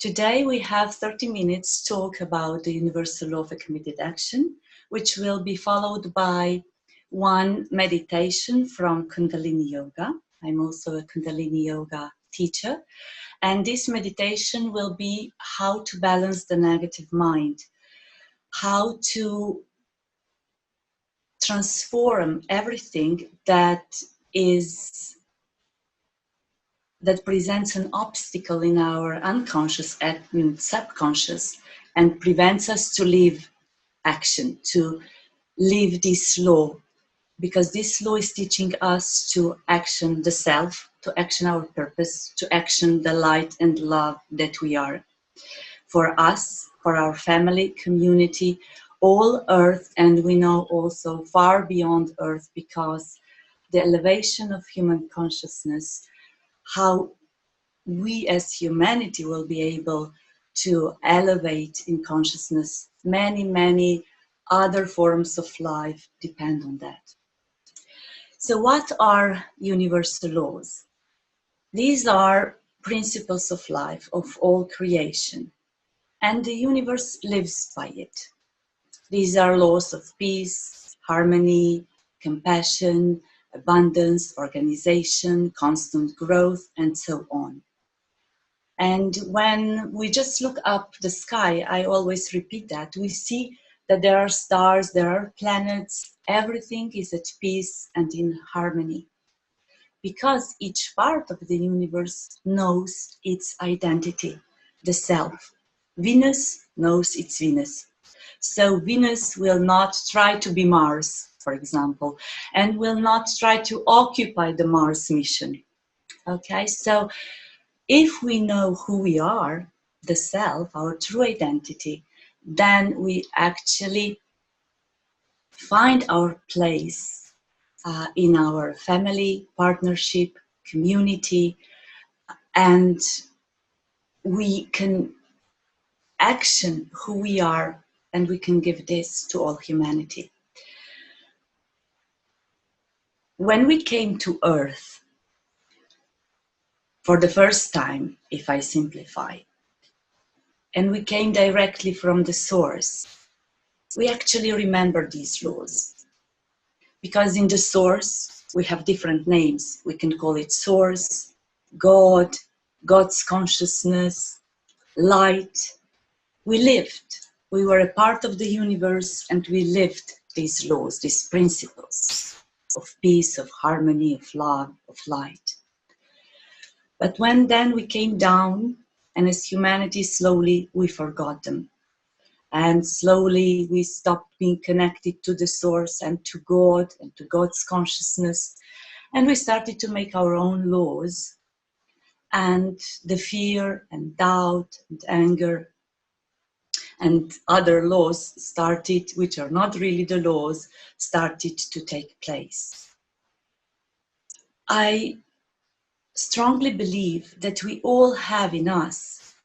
Today we have 30 minutes to talk about the universal law of a committed action, which will be followed by one meditation from Kundalini Yoga. I'm also a Kundalini Yoga teacher. And this meditation will be how to balance the negative mind, how to transform everything that presents an obstacle in our unconscious and subconscious and prevents us to live action, to live this law, because this law is teaching us to action the self, to action our purpose, to action the light and love that we are. For us, for our family, community, all earth, and we know also far beyond earth, because the elevation of human consciousness, how we as humanity will be able to elevate in consciousness, many other forms of life depend on that. So what are universal laws? These are principles of life, of all creation, and the universe lives by it. These are laws of peace, harmony, compassion, abundance, organization, constant growth, and so on. And when we just look up the sky, I always repeat that, we see that there are stars, there are planets, everything is at peace and in harmony. Because each part of the universe knows its identity, the self. Venus knows its Venus. So Venus will not try to be Mars, for example, and will not try to occupy the Mars mission. Okay, so if we know who we are, the self, our true identity, then we actually find our place in our family, partnership, community, and we can action who we are, and we can give this to all humanity. When we came to Earth, for the first time, if I simplify, and we came directly from the source, we actually remember these laws. Because in the source, we have different names. We can call it source, God, God's consciousness, light. We lived. We were a part of the universe, and we lived these laws, these principles of peace, of harmony, of love, of light. But when then we came down, and as humanity, slowly we forgot them. And slowly we stopped being connected to the source and to God and to God's consciousness. And we started to make our own laws. And the fear and doubt and anger and other laws started, which are not really the laws, started to take place. I strongly believe that we all have in us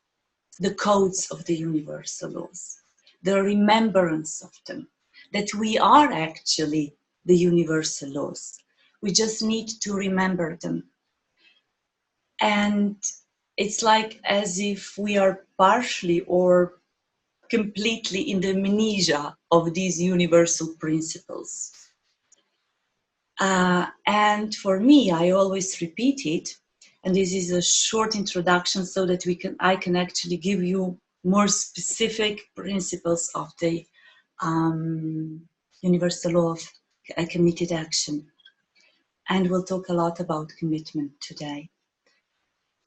the codes of the universal laws, the remembrance of them, that we are actually the universal laws. We just need to remember them. And it's like as if we are partially or completely in the amnesia of these universal principles. And for me, I always repeat it, and this is a short introduction so that I can actually give you more specific principles of the universal law of a committed action. And we'll talk a lot about commitment today.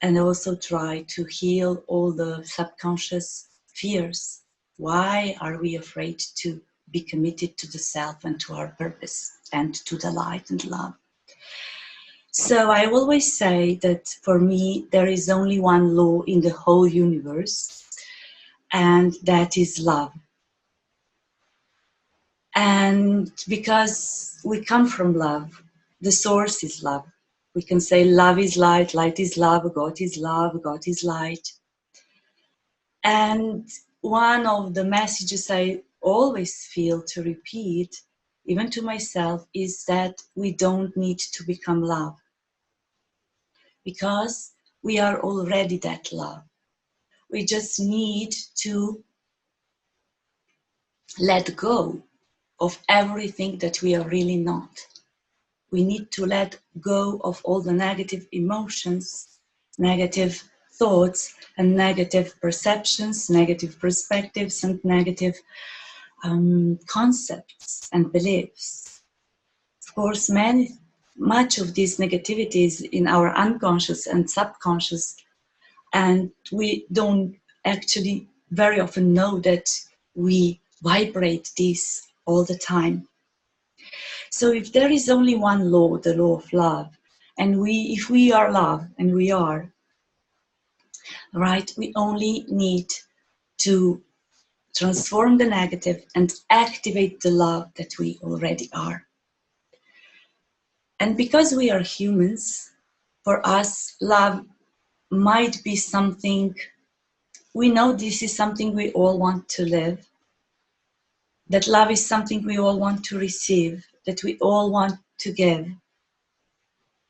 And also try to heal all the subconscious fears. Why are we afraid to be committed to the self and to our purpose and to the light and love? So I always say that for me, there is only one law in the whole universe, and that is love. And because we come from love, the source is love. We can say love is light, light is love, God is love, God is light. And one of the messages I always feel to repeat, even to myself, is that we don't need to become love. Because we are already that love. We just need to let go of everything that we are really not. We need to let go of all the negative emotions, negative thoughts, and negative perceptions, negative perspectives, and negative concepts and beliefs. Of course, much of this negativity is in our unconscious and subconscious, and we don't actually very often know that we vibrate this all the time. So if there is only one law, the law of love, and if we are love, and we are, right, we only need to transform the negative and activate the love that we already are. And because we are humans, for us, love might be something, we know this is something we all want to live, that love is something we all want to receive, that we all want to give,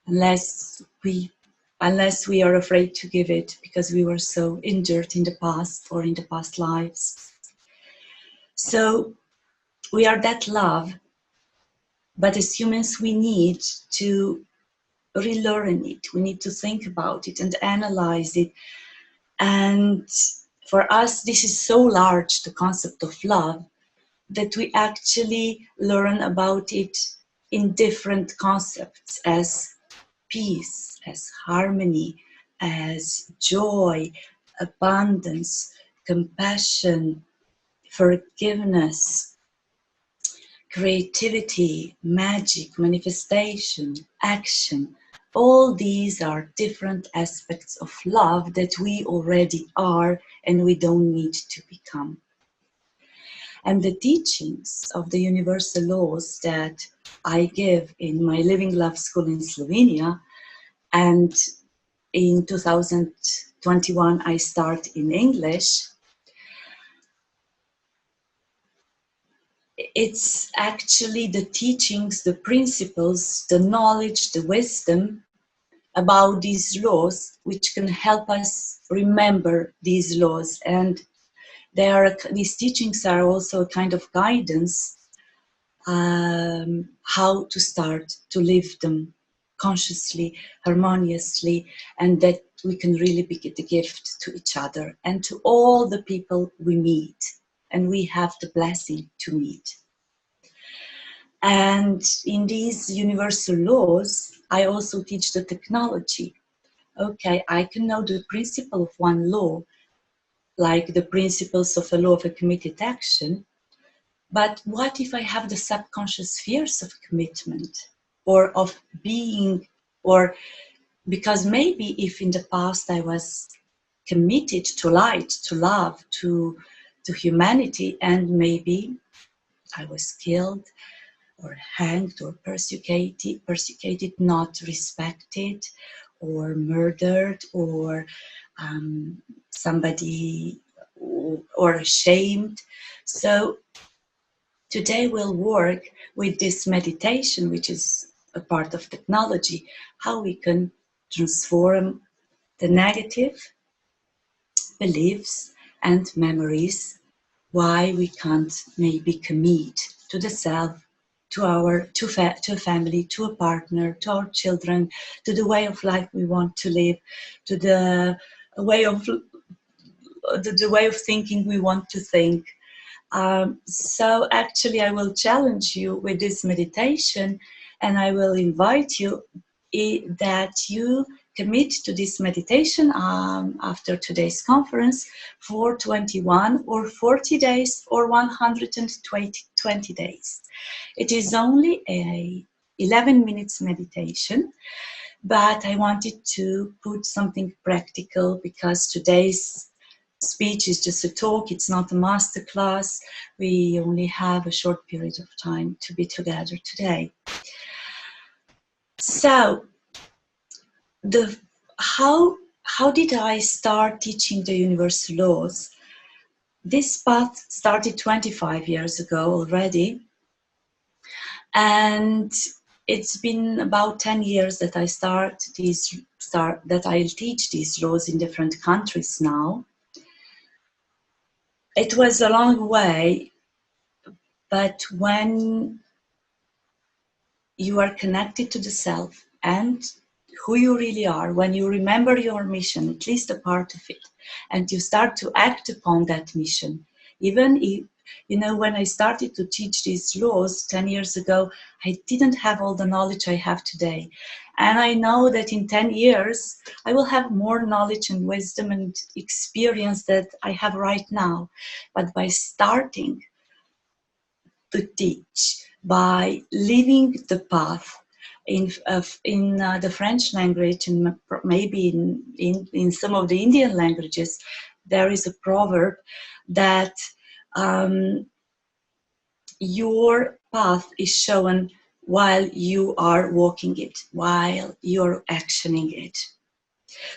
unless we are afraid to give it because we were so injured in the past or in the past lives. So we are that love, but as humans we need to relearn it. We need to think about it and analyze it. And for us, this is so large, the concept of love, that we actually learn about it in different concepts, as peace, as harmony, as joy, abundance, compassion, forgiveness, creativity, magic, manifestation, action. All these are different aspects of love that we already are and we don't need to become. And the teachings of the universal laws that I give in my Living Love School in Slovenia, and in 2021 I start in English, it's actually the teachings, the principles, the knowledge, the wisdom about these laws which can help us remember these laws. And these teachings are also a kind of guidance how to start to live them consciously, harmoniously, and that we can really be the gift to each other and to all the people we meet and we have the blessing to meet. And in these universal laws, I also teach the technology. Okay, I can know the principle of one law, like the principles of a law of a committed action, but what if I have the subconscious fears of commitment or of being, or because maybe if in the past I was committed to light, to love, to humanity, and maybe I was killed or hanged or persecuted, not respected, or murdered, or somebody or ashamed. So today we'll work with this meditation, which is a part of technology, how we can transform the negative beliefs and memories, why we can't maybe commit to the self, to a family, to a partner, to our children, to the way of life we want to live, to the way of thinking we want to think. So actually I will challenge you with this meditation, and I will invite you that you commit to this meditation after today's conference for 21 or 40 days or 120 days. It is only a 11 minutes meditation, but I wanted to put something practical because today's speech is just a talk, it's not a master class. We only have a short period of time to be together today. So, how did I start teaching the universal laws? This path started 25 years ago already, and it's been about 10 years that I teach these laws in different countries now. It was a long way, but when you are connected to the self and who you really are, when you remember your mission, at least a part of it, and you start to act upon that mission, even if, you know, when I started to teach these laws 10 years ago, I didn't have all the knowledge I have today. And I know that in 10 years, I will have more knowledge and wisdom and experience that I have right now. But by starting to teach, by living the path in the French language, and maybe in some of the Indian languages, there is a proverb that your path is shown while you are walking it, while you're actioning it.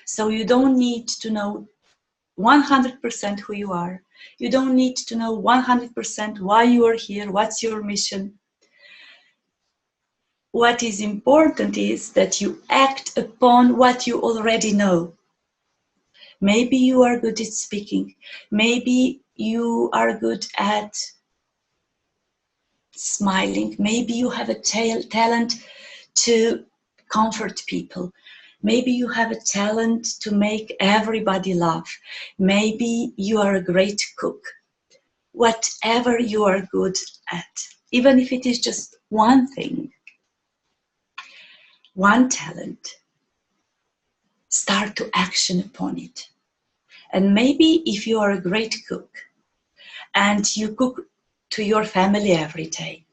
So you don't need to know 100% who you are. You don't need to know 100% why you are here, what's your mission. What is important is that you act upon what you already know. Maybe you are good at speaking. Maybe you are good at smiling. Maybe you have a talent to comfort people. Maybe you have a talent to make everybody laugh. Maybe you are a great cook. Whatever you are good at, even if it is just one thing, one talent, start to action upon it. And maybe if you are a great cook and you cook to your family every day,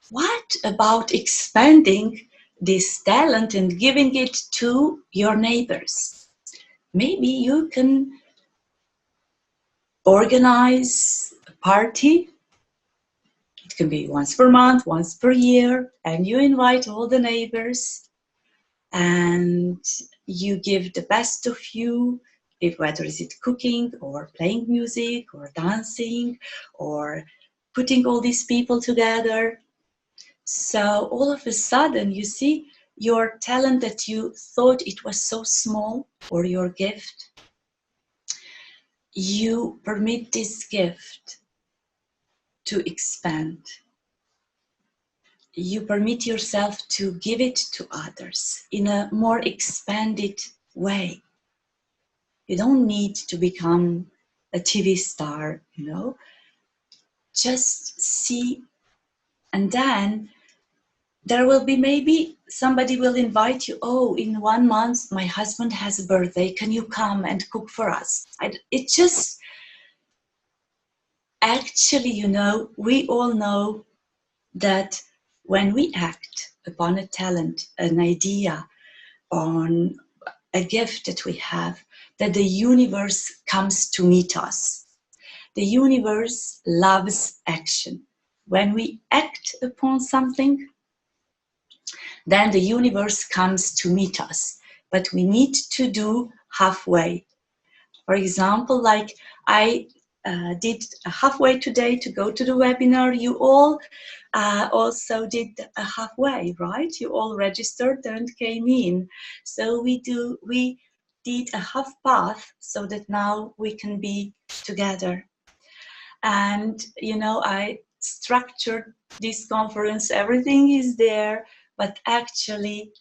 what about expanding this talent and giving it to your neighbors? Maybe you can organize a party. It can be once per month, once per year, and you invite all the neighbors and you give the best of you, if whether is it cooking or playing music or dancing or putting all these people together. So all of a sudden you see your talent that you thought it was so small, or your gift, you permit this gift to expand. You permit yourself to give it to others in a more expanded way. You don't need to become a TV star, you know. Just see, and then there will be maybe somebody will invite you. Oh, in 1 month, my husband has a birthday. Can you come and cook for us? It just, actually, you know, we all know that when we act upon a talent, an idea, on a gift that we have, that the universe comes to meet us. The universe loves action. When we act upon something, then the universe comes to meet us. But we need to do halfway. For example, like I did halfway today to go to the webinar. You all also did a halfway, right? You all registered and came in. So we did a half path so that now we can be together. And, you know, I structured this conference, everything is there, but actually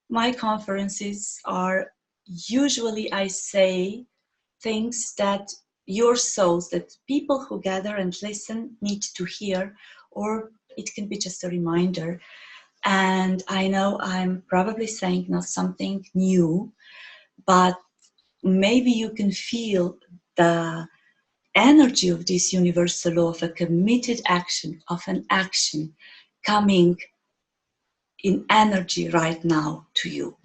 my conferences are usually, I say, things that your souls, that people who gather and listen need to hear, or it can be just a reminder. And I know I'm probably saying not something new, but maybe you can feel the energy of this universal law of a committed action, of an action coming in energy right now to you.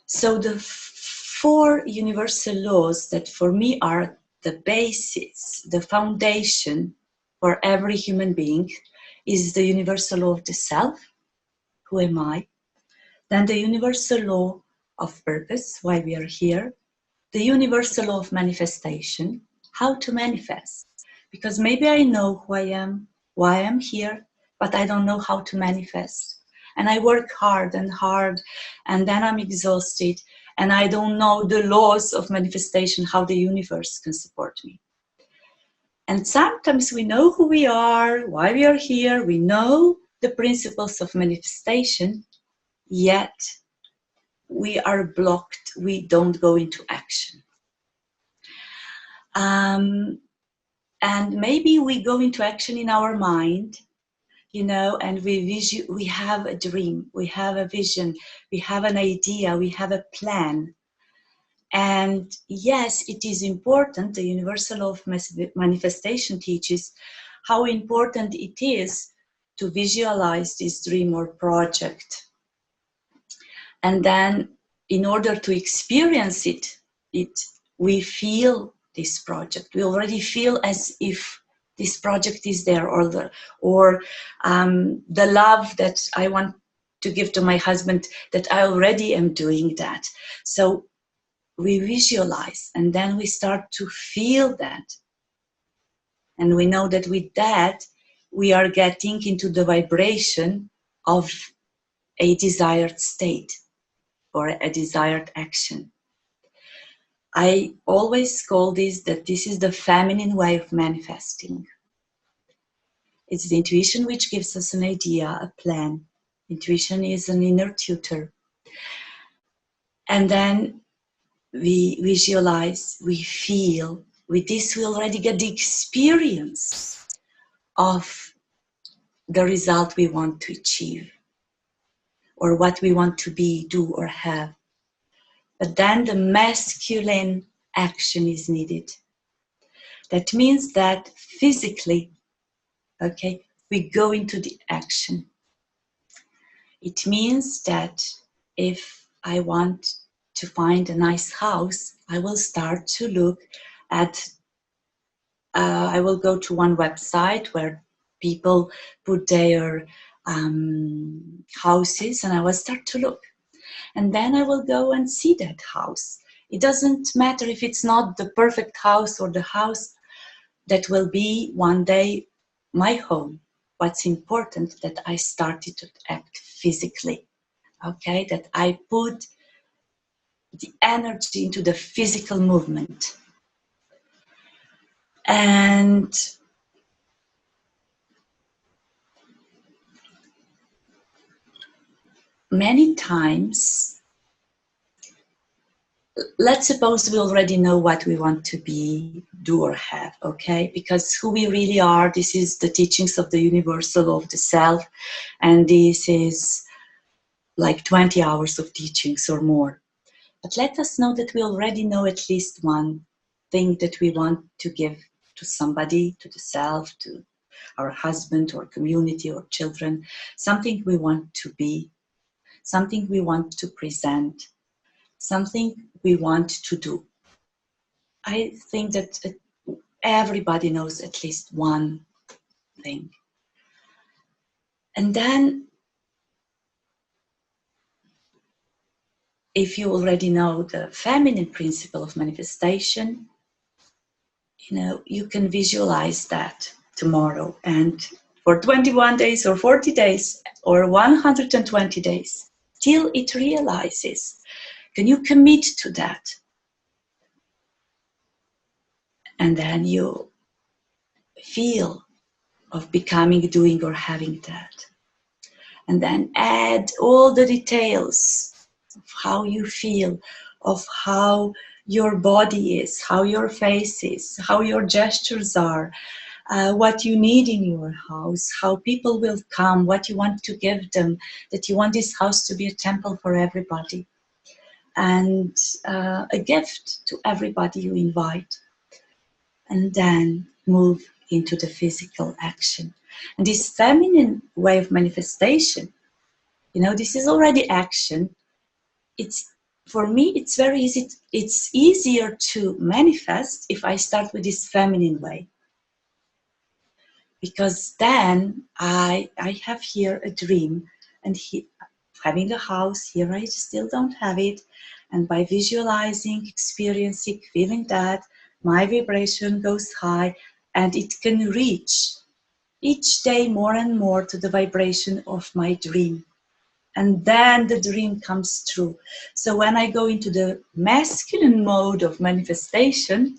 So the 4 universal laws that for me are the basis, the foundation for every human being is the universal law of the self, who am I? Then the universal law of purpose, why we are here. The universal law of manifestation, how to manifest. Because maybe I know who I am, why I'm here, but I don't know how to manifest. And I work hard, and then I'm exhausted. and I don't know the laws of manifestation, how the universe can support me. And sometimes we know who we are, why we are here, we know the principles of manifestation, yet we are blocked, we don't go into action. And maybe we go into action in our mind, you know, and we have a dream, we have a vision, we have an idea, we have a plan. And yes, it is important. The universal law of manifestation teaches how important it is to visualize this dream or project. And then in order to experience it, we feel this project. We already feel as if this project is there, or the love that I want to give to my husband, that I already am doing that. So we visualize, and then we start to feel that. And we know that with that, we are getting into the vibration of a desired state or a desired action. I always call this that this is the feminine way of manifesting. It's the intuition which gives us an idea, a plan. Intuition is an inner tutor. And then we visualize, we feel. With this, we already get the experience of the result we want to achieve, or what we want to be, do, or have. But then the masculine action is needed. That means that physically, okay, we go into the action. It means that if I want to find a nice house, I will start to look at, I will go to one website where people put their houses, and I will start to look. And then I will go and see that house. It doesn't matter if it's not the perfect house or the house that will be one day my home. What's important that I started to act physically, okay? That I put the energy into the physical movement. And many times, let's suppose we already know what we want to be, do, or have, okay? Because who we really are, this is the teachings of the universal law of the self, and this is like 20 hours of teachings or more. But let us know that we already know at least one thing that we want to give to somebody, to the self, to our husband or community or children, something we want to be, something we want to present, something we want to do. I think that everybody knows at least one thing. And then, if you already know the feminine principle of manifestation, you know, you can visualize that tomorrow, and for 21 days or 40 days or 120 days, till it realizes. Can you commit to that? And then you feel of becoming, doing, or having that. And then add all the details of how you feel, of how your body is, how your face is, how your gestures are, what you need in your house, how people will come, what you want to give them, that you want this house to be a temple for everybody, and a gift to everybody you invite. And then move into the physical action. And this feminine way of manifestation, you know, this is already action. It's, for me, it's very easy. It's easier to manifest if I start with this feminine way. Because then I have here a dream, and having a house, here I still don't have it. And by visualizing, experiencing, feeling that, my vibration goes high, and it can reach each day more and more to the vibration of my dream. and then the dream comes true. So when I go into the masculine mode of manifestation,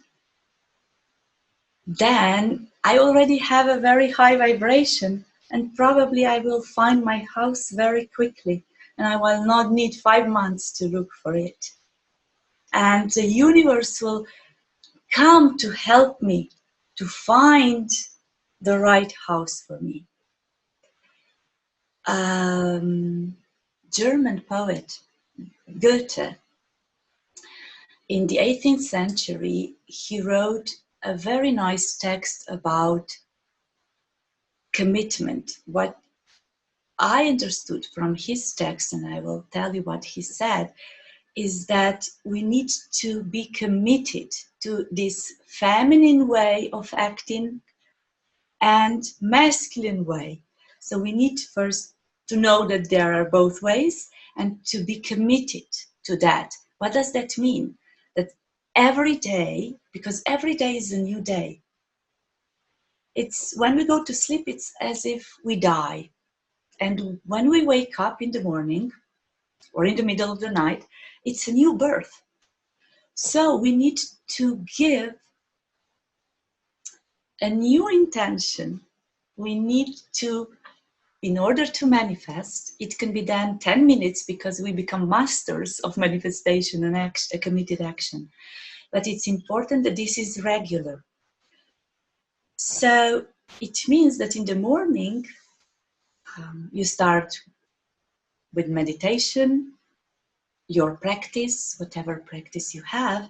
then I already have a very high vibration, and probably I will find my house very quickly, and I will not need 5 months to look for it. And the universe will come to help me to find the right house for me. German poet Goethe, in the 18th century, he wrote a very nice text about commitment. What I understood from his text, and I will tell you what he said, is that we need to be committed to this feminine way of acting and masculine way. So we need first to know that there are both ways and to be committed to that. What does that mean? That every day, because every day is a new day. It's when we go to sleep, it's as if we die. And when we wake up in the morning or in the middle of the night, it's a new birth. So we need to give a new intention. We need to, in order to manifest, it can be done 10 minutes because we become masters of manifestation and action, a committed action. But it's important that this is regular. So it means that in the morning, you start with meditation, your practice, whatever practice you have,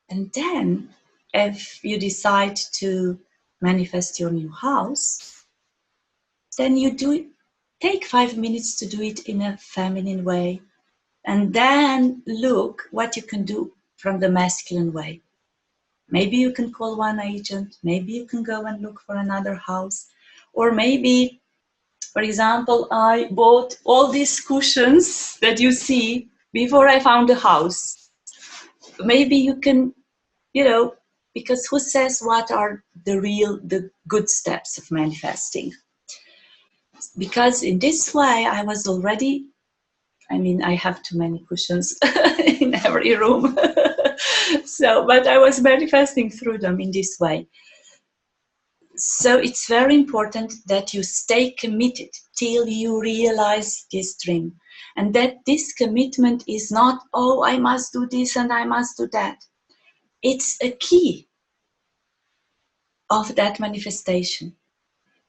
and then if you decide to manifest your new house, then you take 5 minutes to do it in a feminine way, and then look what you can do from the masculine way. Maybe you can call one agent, maybe you can go and look for another house, or maybe, for example, I bought all these cushions that you see before I found a house. Maybe you can, because who says what are the good steps of manifesting? Because in this way, I was already, I have too many cushions in every room. But I was manifesting through them in this way. So it's very important that you stay committed till you realize this dream. And that this commitment is not, oh, I must do this and I must do that. It's a key of that manifestation.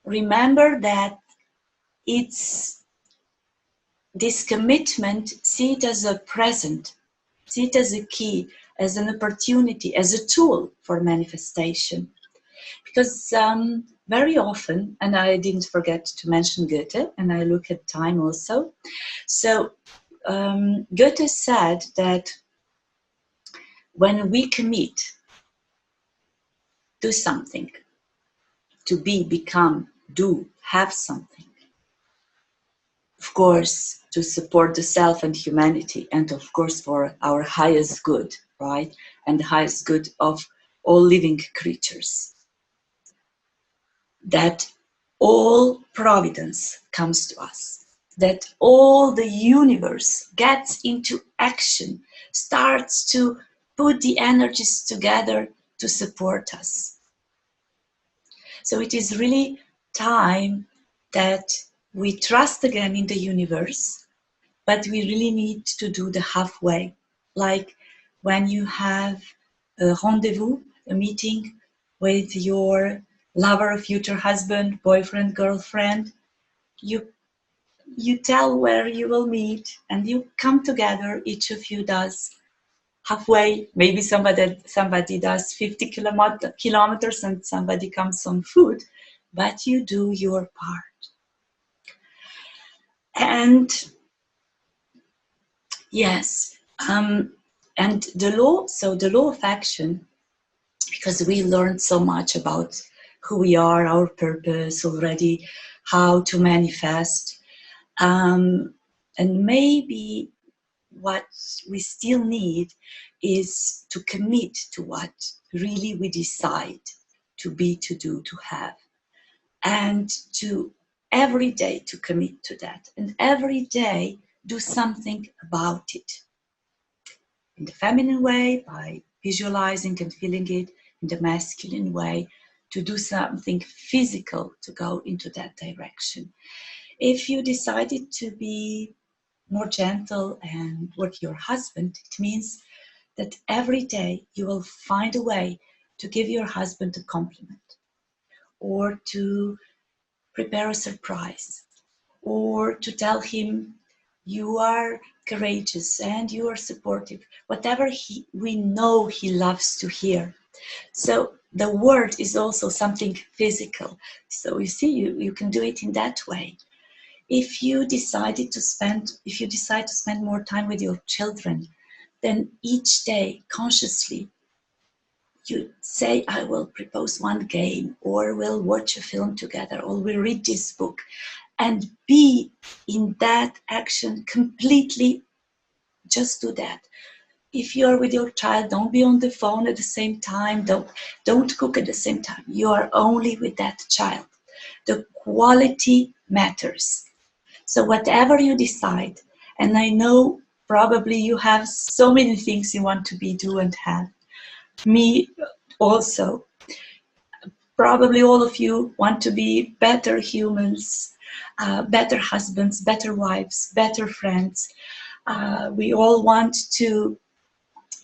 Remember that it's this commitment, see it as a present, see it as a key, as an opportunity, as a tool for manifestation. Because very often, and I didn't forget to mention Goethe, and I look at time also. So Goethe said that when we commit to something, to be, become, do, have something, of course, to support the self and humanity, and of course for our highest good, right? And the highest good of all living creatures. That all providence comes to us, that all the universe gets into action, starts to put the energies together to support us. So it is really time that we trust again in the universe, but we really need to do the halfway. Like when you have a rendezvous, a meeting with your lover, future husband, boyfriend, girlfriend, you tell where you will meet and you come together. Each of you does halfway. Maybe somebody does 50 kilometers and somebody comes on foot, but you do your part. And yes, and the law of action, because we learned so much about who we are, our purpose already, how to manifest. And maybe what we still need is to commit to what really we decide to be, to do, to have. And to every day to commit to that. And every day do something about it. In the feminine way, by visualizing and feeling it. In the masculine way, to do something physical to go into that direction. If you decided to be more gentle and with your husband, it means that every day you will find a way to give your husband a compliment, or to prepare a surprise, or to tell him you are courageous and you are supportive, whatever we know he loves to hear. So the word is also something physical. So you see, you can do it in that way. If you decide to spend more time with your children, then each day consciously you say, I will propose one game, or we'll watch a film together, or we'll read this book, and be in that action completely. Just do that. If you're with your child, don't be on the phone at the same time. Don't cook at the same time. You are only with that child. The quality matters. So whatever you decide, and I know probably you have so many things you want to do and have. Me also. Probably all of you want to be better humans, better husbands, better wives, better friends. We all want to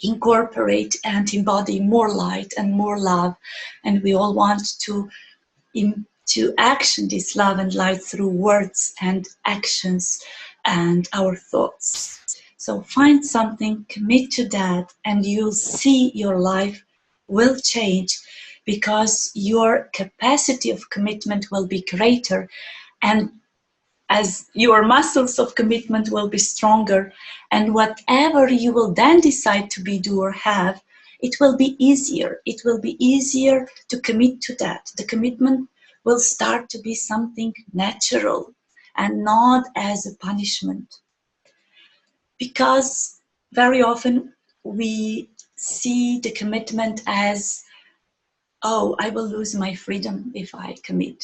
incorporate and embody more light and more love, and we all want to action this love and light through words and actions and our thoughts. So find something, commit to that, and you'll see your life will change, because your capacity of commitment will be greater, and as your muscles of commitment will be stronger, and whatever you will then decide to do or have, it will be easier. It will be easier to commit to that. The commitment will start to be something natural and not as a punishment. Because very often we see the commitment as, oh, I will lose my freedom if I commit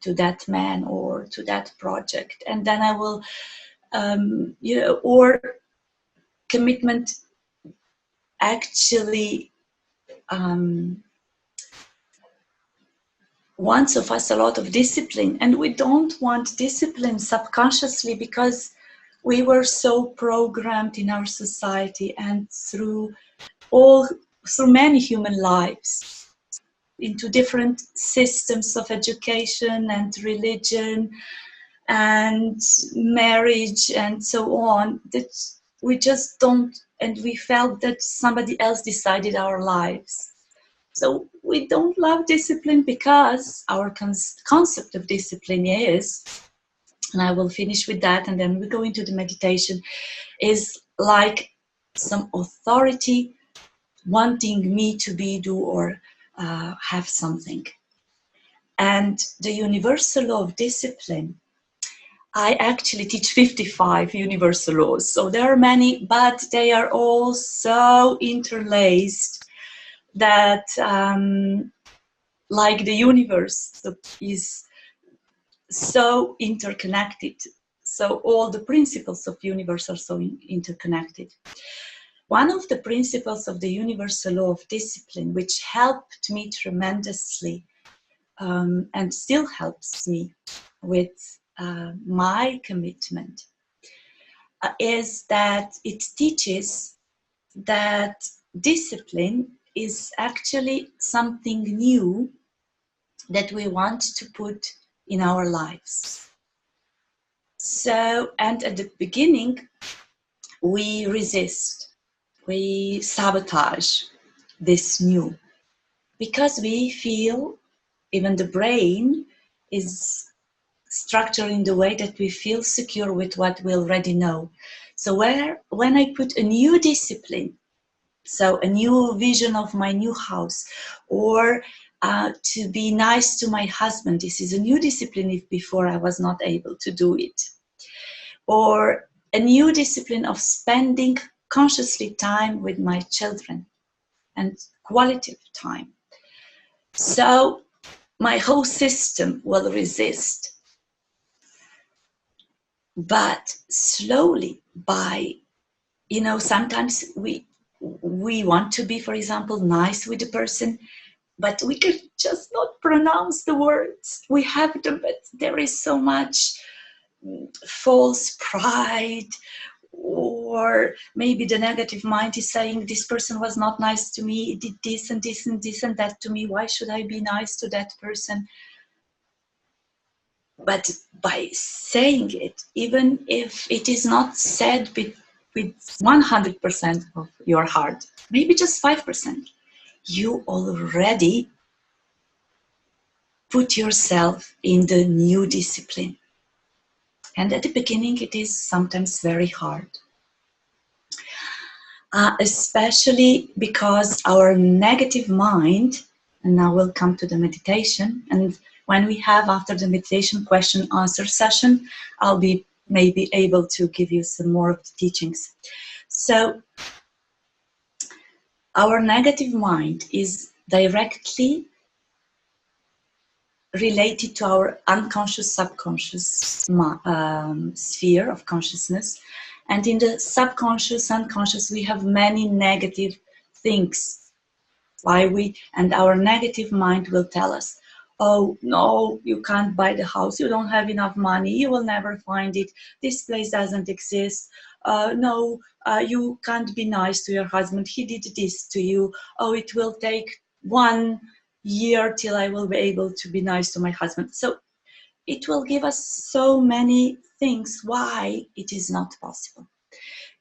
to that man or to that project, and then I will, or commitment actually wants of us a lot of discipline, and we don't want discipline subconsciously because we were so programmed in our society and through many human lives, into different systems of education and religion and marriage and so on, that we just don't, and we felt that somebody else decided our lives. So we don't love discipline, because our concept of discipline is, and I will finish with that and then we go into the meditation, is like some authority wanting me to do or have something. And the universal law of discipline, I actually teach 55 universal laws. So there are many, but they are all so interlaced that like the universe is so interconnected. So all the principles of the universe are so interconnected. One of the principles of the universal law of discipline, which helped me tremendously and still helps me with my commitment, is that it teaches that discipline is actually something new that we want to put in our lives. So, and at the beginning, we resist, we sabotage this new, because we feel, even the brain is structured in the way that we feel secure with what we already know. So when I put a new discipline, so a new vision of my new house, or to be nice to my husband, this is a new discipline if before I was not able to do it. Or a new discipline of spending consciously time with my children and quality of time. So my whole system will resist. But slowly, by, sometimes we want to be, for example, nice with the person, but we can just not pronounce the words. We have them, but there is so much false pride, or maybe the negative mind is saying, this person was not nice to me, it did this and this and this and that to me, why should I be nice to that person? But by saying it, even if it is not said with 100% of your heart, maybe just 5%, you already put yourself in the new discipline. And at the beginning, it is sometimes very hard. Especially because our negative mind, and now we'll come to the meditation, and when we have after the meditation question answer session, I'll be maybe able to give you some more of the teachings. So our negative mind is directly related to our unconscious, subconscious sphere of consciousness. And in the subconscious, unconscious, we have many negative things. And our negative mind will tell us, oh, no, you can't buy the house, you don't have enough money, you will never find it, this place doesn't exist, no, you can't be nice to your husband, he did this to you, oh, it will take 1 year till I will be able to be nice to my husband. So it will give us so many things why it is not possible.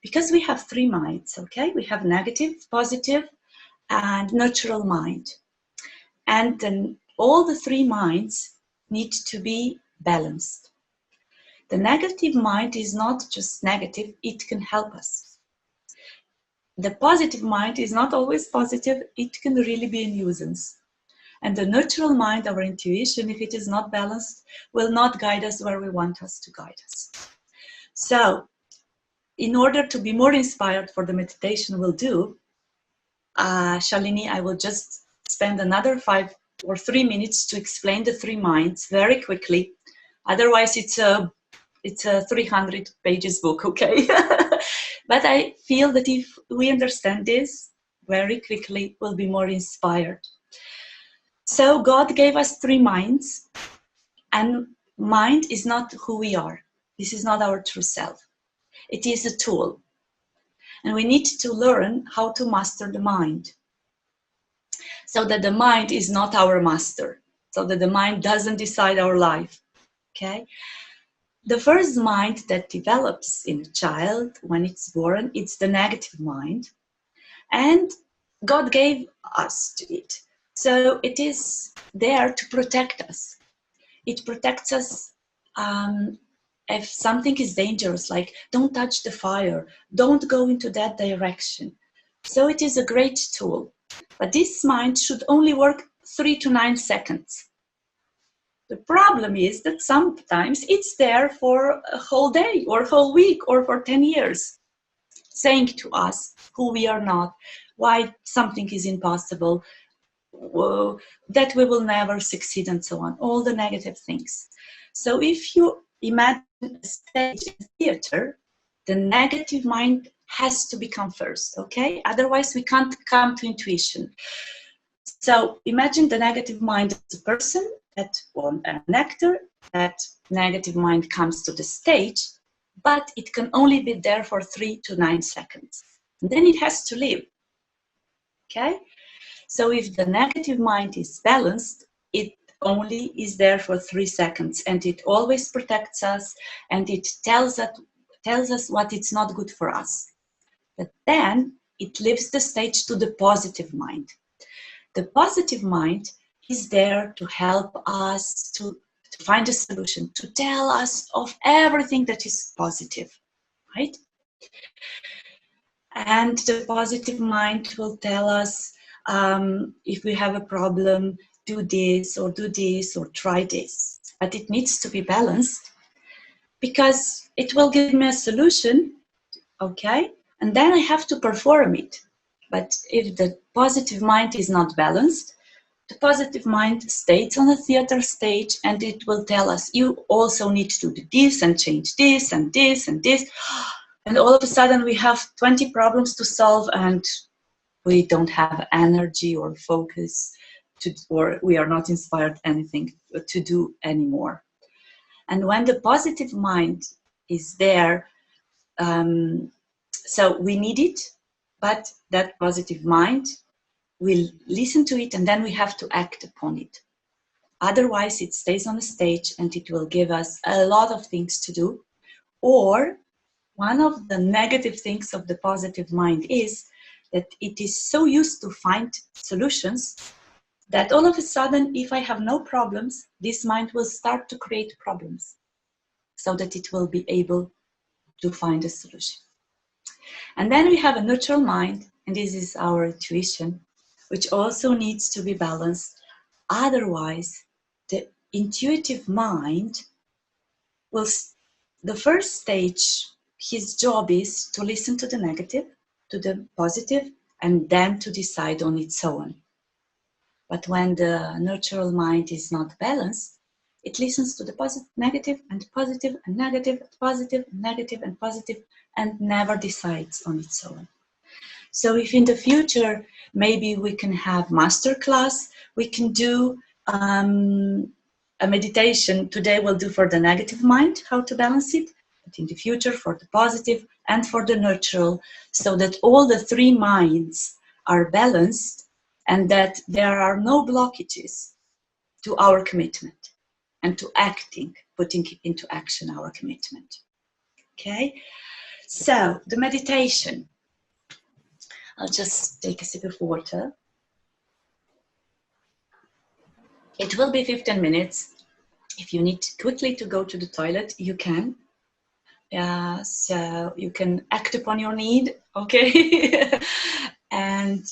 Because we have 3 minds, okay? We have negative, positive, and neutral mind. And then all the 3 minds need to be balanced. The negative mind is not just negative, it can help us. The positive mind is not always positive, it can really be a nuisance. And the neutral mind, our intuition, if it is not balanced, will not guide us where we want us to guide us. So, in order to be more inspired for the meditation we'll do, Shalini, I will just spend another 5 or 3 minutes to explain the 3 minds very quickly. Otherwise, it's a 300 pages book, okay? But I feel that if we understand this very quickly, we'll be more inspired. So God gave us 3 minds, and mind is not who we are. This is not our true self. It is a tool. And we need to learn how to master the mind, so that the mind is not our master, so that the mind doesn't decide our life, okay? The first mind that develops in a child when it's born, it's the negative mind. And God gave us to it. So it is there to protect us. It protects us if something is dangerous, like don't touch the fire, don't go into that direction. So it is a great tool. But this mind should only work 3 to 9 seconds. The problem is that sometimes it's there for a whole day or a whole week or for 10 years, saying to us who we are not, why something is impossible, that we will never succeed, and so on, all the negative things. So if you imagine a stage in theater, the negative mind has to become first, okay? Otherwise we can't come to intuition. So imagine the negative mind as a person, or an actor. That negative mind comes to the stage, but it can only be there for 3 to 9 seconds. And then it has to leave, okay? So if the negative mind is balanced, it only is there for 3 seconds, and it always protects us, and it tells us what it's not good for us. But then it leaves the stage to the positive mind. The positive mind is there to help us to find a solution, to tell us of everything that is positive, right? And the positive mind will tell us if we have a problem, do this or try this. But it needs to be balanced, because it will give me a solution, okay? And then I have to perform it. But if the positive mind is not balanced, The positive mind stays on the theater stage, and it will tell us, you also need to do this and change this and this and this. And all of a sudden we have 20 problems to solve, and we don't have energy or focus or we are not inspired anything to do anymore. And when the positive mind is there, so we need it, but that positive mind will listen to it, and then we have to act upon it. Otherwise, it stays on the stage and it will give us a lot of things to do. Or one of the negative things of the positive mind is that it is so used to find solutions that all of a sudden, if I have no problems, this mind will start to create problems so that it will be able to find a solution. And then we have a neutral mind, and this is our intuition, which also needs to be balanced. Otherwise, the intuitive mind will, the first stage, his job is to listen to the negative, to the positive, and then to decide on its own. But when the neutral mind is not balanced, it listens to the positive, negative, and positive, and negative, positive, negative, and positive, and never decides on its own. So if in the future, maybe we can have masterclass, we can do a meditation. Today we'll do for the negative mind, how to balance it, but in the future for the positive and for the neutral, so that all the three minds are balanced and that there are no blockages to our commitment and to acting, putting into action our commitment. Okay, so the meditation. I'll just take a sip of water. It will be 15 minutes. If you need quickly to go to the toilet, you can. So you can act upon your need, okay? And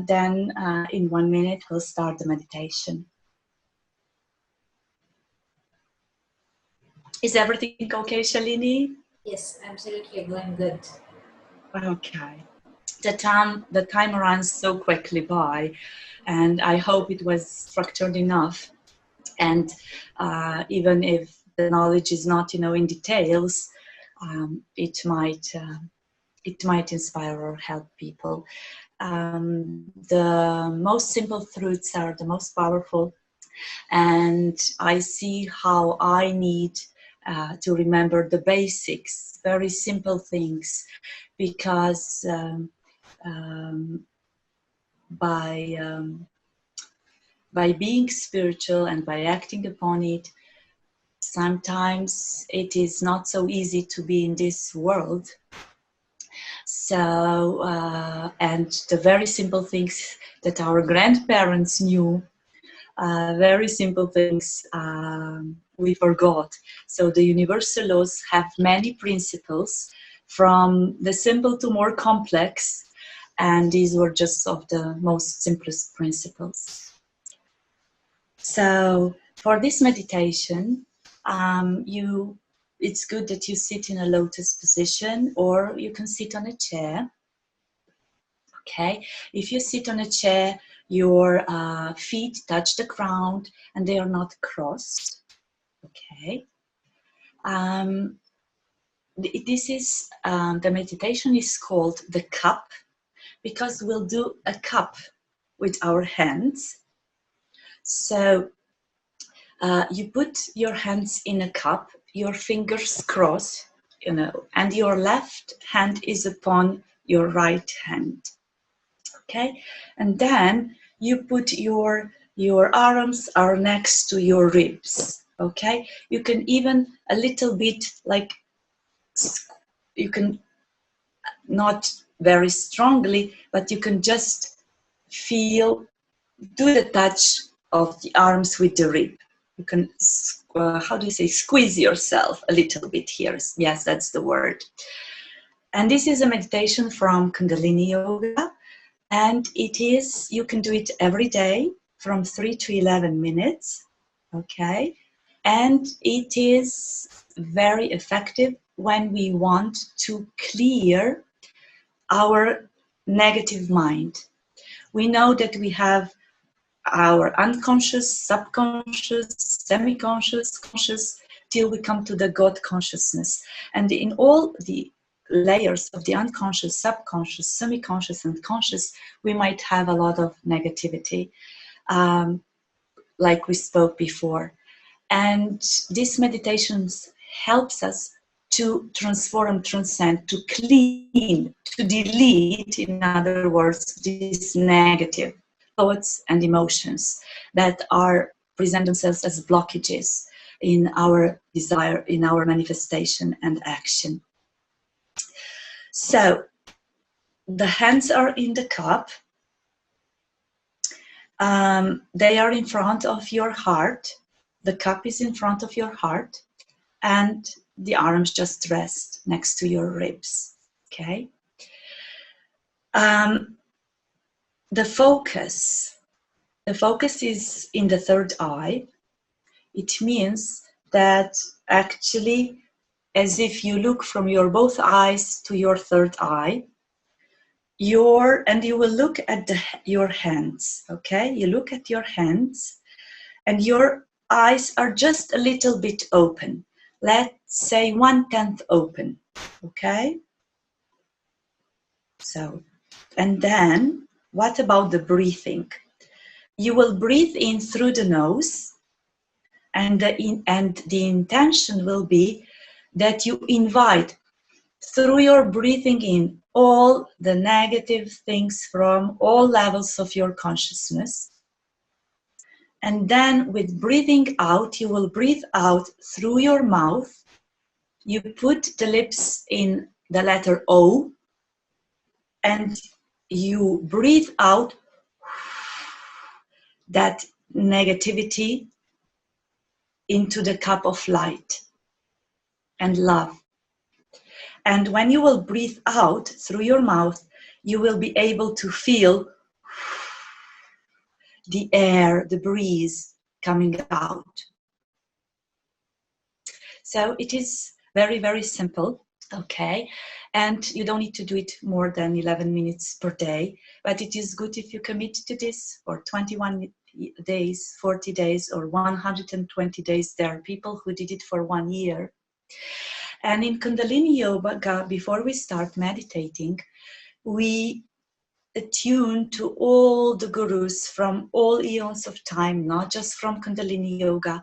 then in 1 minute, we'll start the meditation. Is everything okay, Shalini? Yes, absolutely going good. Okay. The time runs so quickly by, and I hope it was structured enough. And even if the knowledge is not, in details, it might inspire or help people. The most simple truths are the most powerful, and I see how I need to remember the basics, very simple things, because by being spiritual and by acting upon it, sometimes it is not so easy to be in this world. So, and the very simple things that our grandparents knew, very simple things we forgot. So the universal laws have many principles, from the simple to more complex, and these were just of the most simplest principles. So for this meditation, it's good that you sit in a lotus position, or you can sit on a chair. Okay, if you sit on a chair, your feet touch the ground and they are not crossed. Okay. This is the meditation is called the cup, because we'll do a cup with our hands. So you put your hands in a cup, your fingers cross, and your left hand is upon your right hand. Okay, and then you put your arms are next to your ribs. Okay, you can even a little bit like, you can not very strongly, but you can just feel, do the touch of the arms with the rib. You can, how do you say, squeeze yourself a little bit here. Yes, that's the word. And this is a meditation from Kundalini Yoga. And it is, you can do it every day from 3 to 11 minutes. Okay. And it is very effective when we want to clear our negative mind. We know that we have our unconscious, subconscious, semi-conscious, conscious, till we come to the God consciousness. And in all the layers of the unconscious, subconscious, semi-conscious, and conscious, we might have a lot of negativity, like we spoke before. And these meditations helps us to transform, transcend, to clean, to delete, in other words, these negative thoughts and emotions that are present themselves as blockages in our desire, in our manifestation and action. So the hands are in the cup. They are in front of your heart. The cup is in front of your heart, and the arms just rest next to your ribs. Okay. The focus is in the third eye. It means that actually, as if you look from your both eyes to your third eye, you will look at your hands. Okay, you look at your hands, and your eyes are just a little bit open. Let's say 1/10 open. Okay. So, and then what about the breathing? You will breathe in through the nose, and the intention will be that you invite through your breathing in all the negative things from all levels of your consciousness. And then with breathing out, you will breathe out through your mouth. You put the lips in the letter O, and you breathe out that negativity into the cup of light and love. And when you will breathe out through your mouth, you will be able to feel the air, the breeze coming out. So it is very, very simple, okay? And you don't need to do it more than 11 minutes per day, but it is good if you commit to this for 21 days, 40 days, or 120 days. There are people who did it for 1 year. And in Kundalini Yoga, before we start meditating, we attune to all the gurus from all eons of time, not just from Kundalini Yoga.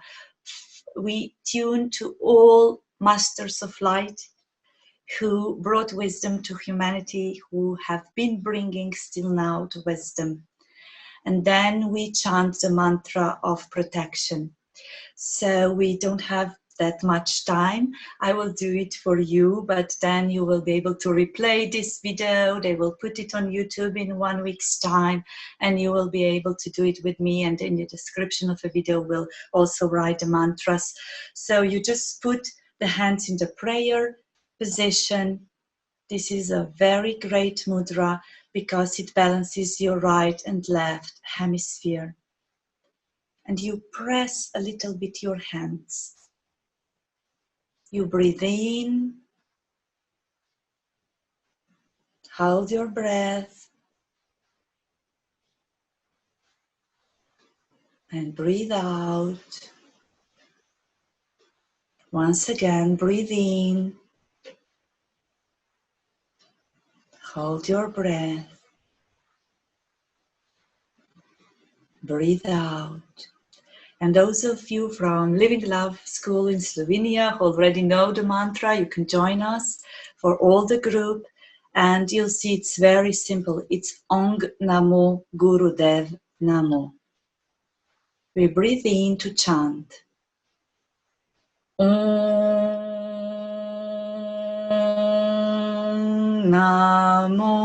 We tune to all masters of light who brought wisdom to humanity, who have been bringing still now to wisdom. And then we chant the mantra of protection. So we don't have that much time. I will do it for you, but then you will be able to replay this video. They will put it on YouTube in 1 week's time, and you will be able to do it with me. And in the description of the video, we'll also write the mantras. So you just put the hands in the prayer position. This is a very great mudra because it balances your right and left hemisphere. And you press a little bit your hands. You breathe in, hold your breath, and breathe out. Once again, breathe in, hold your breath, breathe out. And those of you from Living Love School in Slovenia who already know the mantra, you can join us for all the group. And you'll see it's very simple. It's Ong Namo Gurudev Namo. We breathe in to chant. Om Namo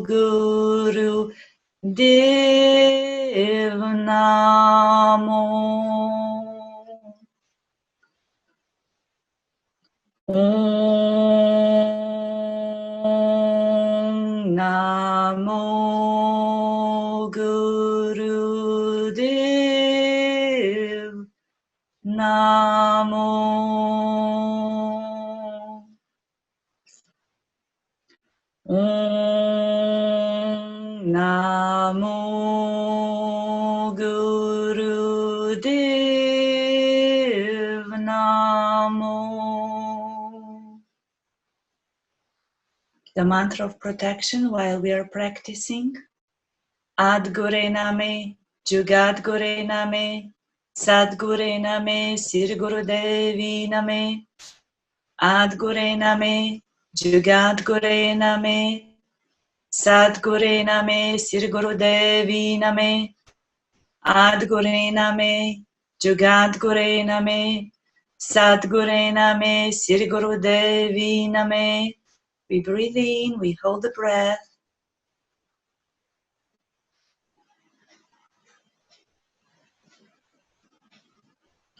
Guru Dev Namo. Om Namo Guru Dev Namo. Om Namo Gurudev Namo. The mantra of protection while we are practicing. Adgure Name, Jugat Gure Name, Sadgure Name, Sir Gurudevi Name. Adgure Name, Jugat Gure Name, Sadgure Name, Sir Gurudevi Name. Adgure Name, Jugat Gure Name, Sadgure Name, Sir Gurudevi Name. We breathe in, we hold the breath.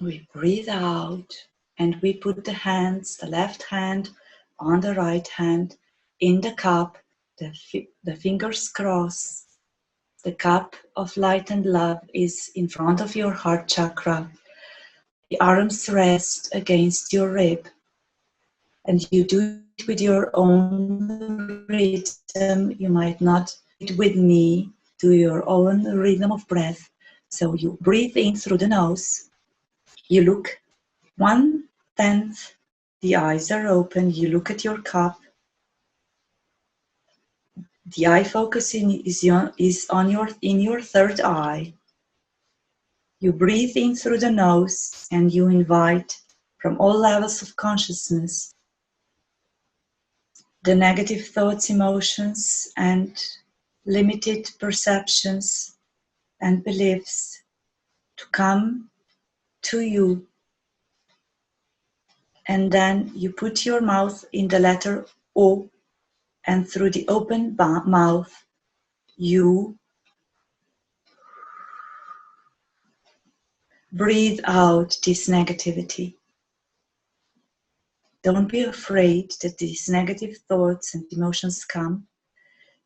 We breathe out and we put the hands, the left hand on the right hand in the cup, the fingers cross. The cup of light and love is in front of your heart chakra. The arms rest against your rib, and you do it with your own rhythm. You might not do it with me, do your own rhythm of breath. So you breathe in through the nose. You look 1/10, the eyes are open, you look at your cup. The eye focusing is on your third eye. You breathe in through the nose and you invite from all levels of consciousness the negative thoughts, emotions, and limited perceptions and beliefs to come to you. And then you put your mouth in the letter O, and through the open mouth, you breathe out this negativity. Don't be afraid that these negative thoughts and emotions come,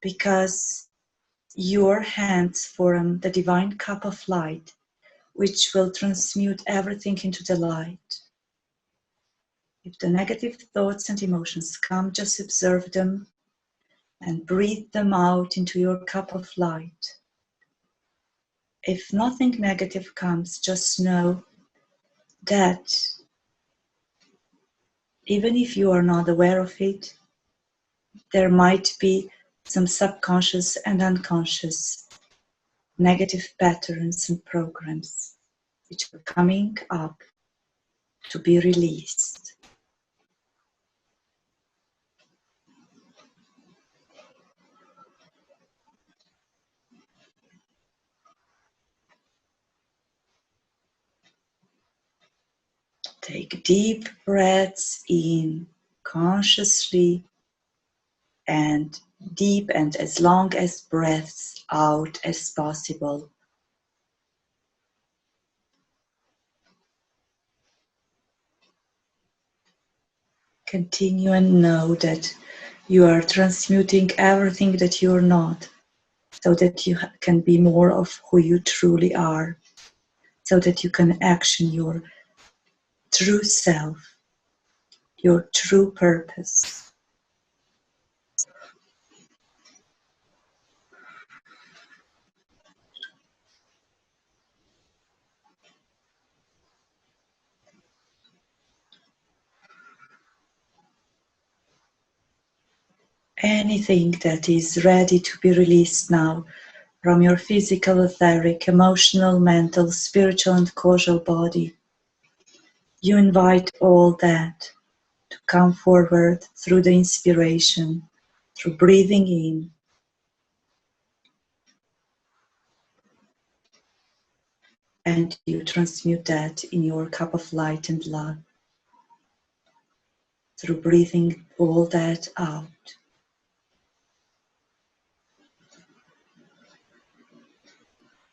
because your hands form the divine cup of light, which will transmute everything into the light. If the negative thoughts and emotions come, just observe them and breathe them out into your cup of light. If nothing negative comes, just know that even if you are not aware of it, there might be some subconscious and unconscious negative patterns and programs which are coming up to be released. Take deep breaths in consciously and deep and as long as breaths out as possible. Continue and know that you are transmuting everything that you're not, so that you can be more of who you truly are, so that you can action your true self, your true purpose. Anything that is ready to be released now from your physical, etheric, emotional, mental, spiritual, and causal body, you invite all that to come forward through the inspiration, through breathing in, and you transmute that in your cup of light and love, through breathing all that out.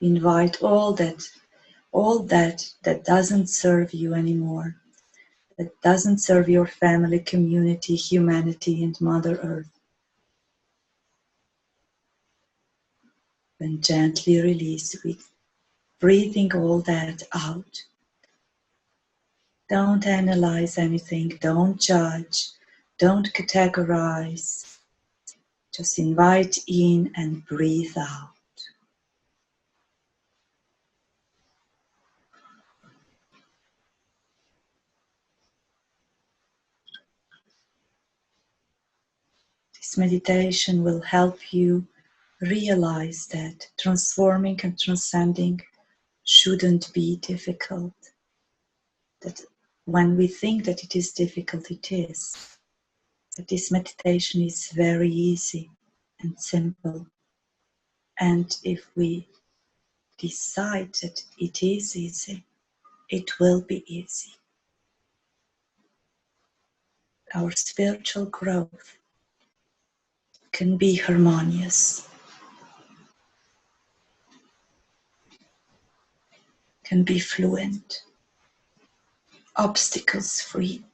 Invite all that doesn't serve you anymore, that doesn't serve your family, community, humanity, and Mother Earth. And gently release with breathing all that out. Don't analyze anything, don't judge, don't categorize. Just invite in and breathe out. This meditation will help you realize that transforming and transcending shouldn't be difficult. That when we think that it is difficult, it is. But this meditation is very easy and simple. And if we decide that it is easy, it will be easy. Our spiritual growth can be harmonious, can be fluent, obstacles free,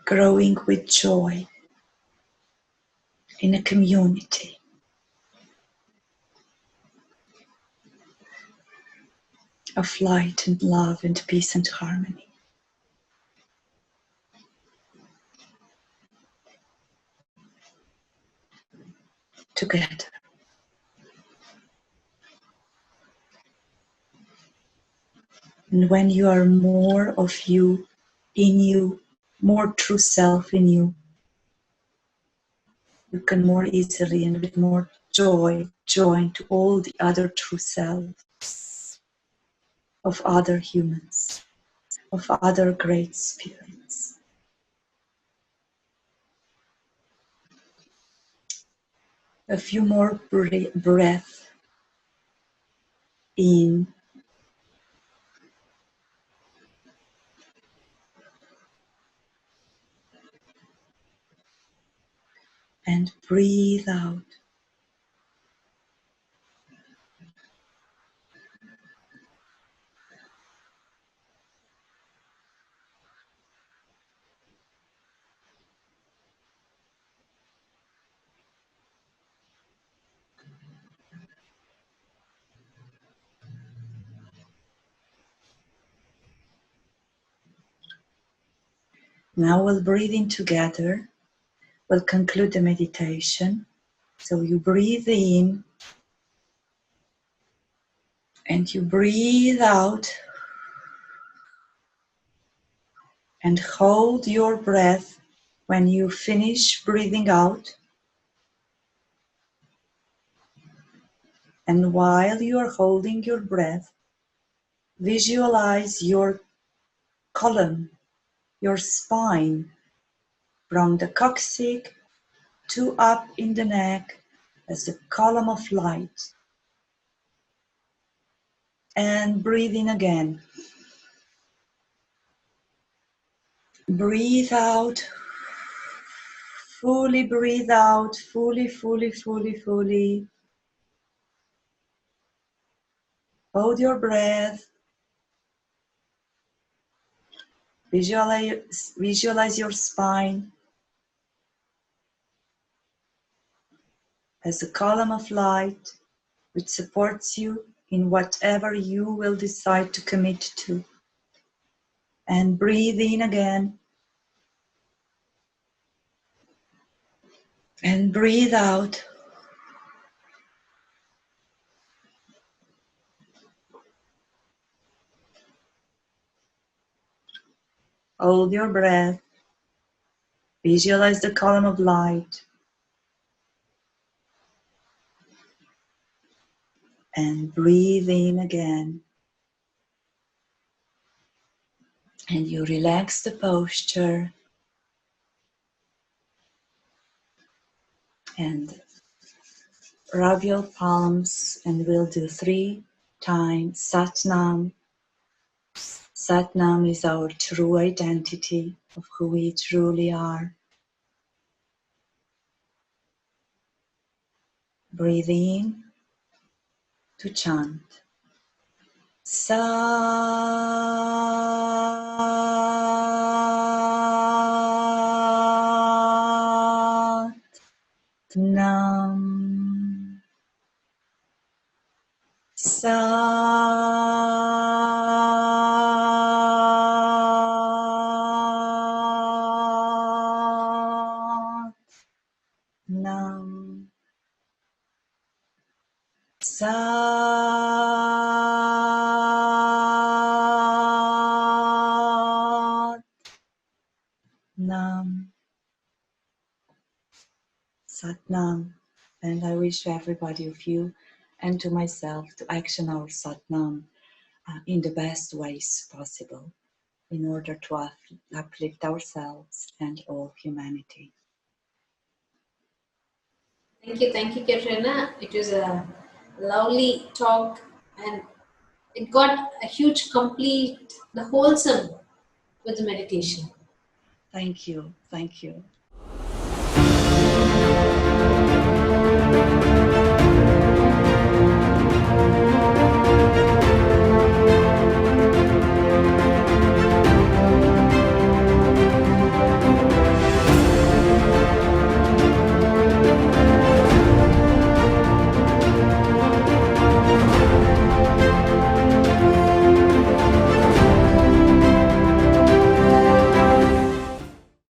growing with joy in a community. Of light and love and peace and harmony. Together. And when you are more of you, in you, more true self in you, you can more easily and with more joy join to all the other true selves of other humans, of other great spirits. A few more breaths in. And breathe out. Now we'll breathe in together. We'll conclude the meditation. So you breathe in and you breathe out and hold your breath when you finish breathing out. And while you are holding your breath, visualize your column, your spine, from the coccyx to up in the neck as a column of light. And breathe in again. Breathe out. Fully breathe out. Fully, fully, fully, fully. Hold your breath. Visualize your spine as a column of light which supports you in whatever you will decide to commit to. And breathe in again. And breathe out. Hold your breath. Visualize the column of light. And breathe in again. And you relax the posture. And rub your palms, and we'll do 3 times Satnam. Satnam is our true identity of who we truly are. Breathe in to chant. Satnam. Nam. Sat Nam. Sat Nam. And I wish to everybody of you and to myself to action our Sat Nam in the best ways possible in order to uplift ourselves and all humanity. Thank you, Katrina. It was a lovely talk, and it got a huge complete, the wholesome with the meditation. Thank you. Thank you.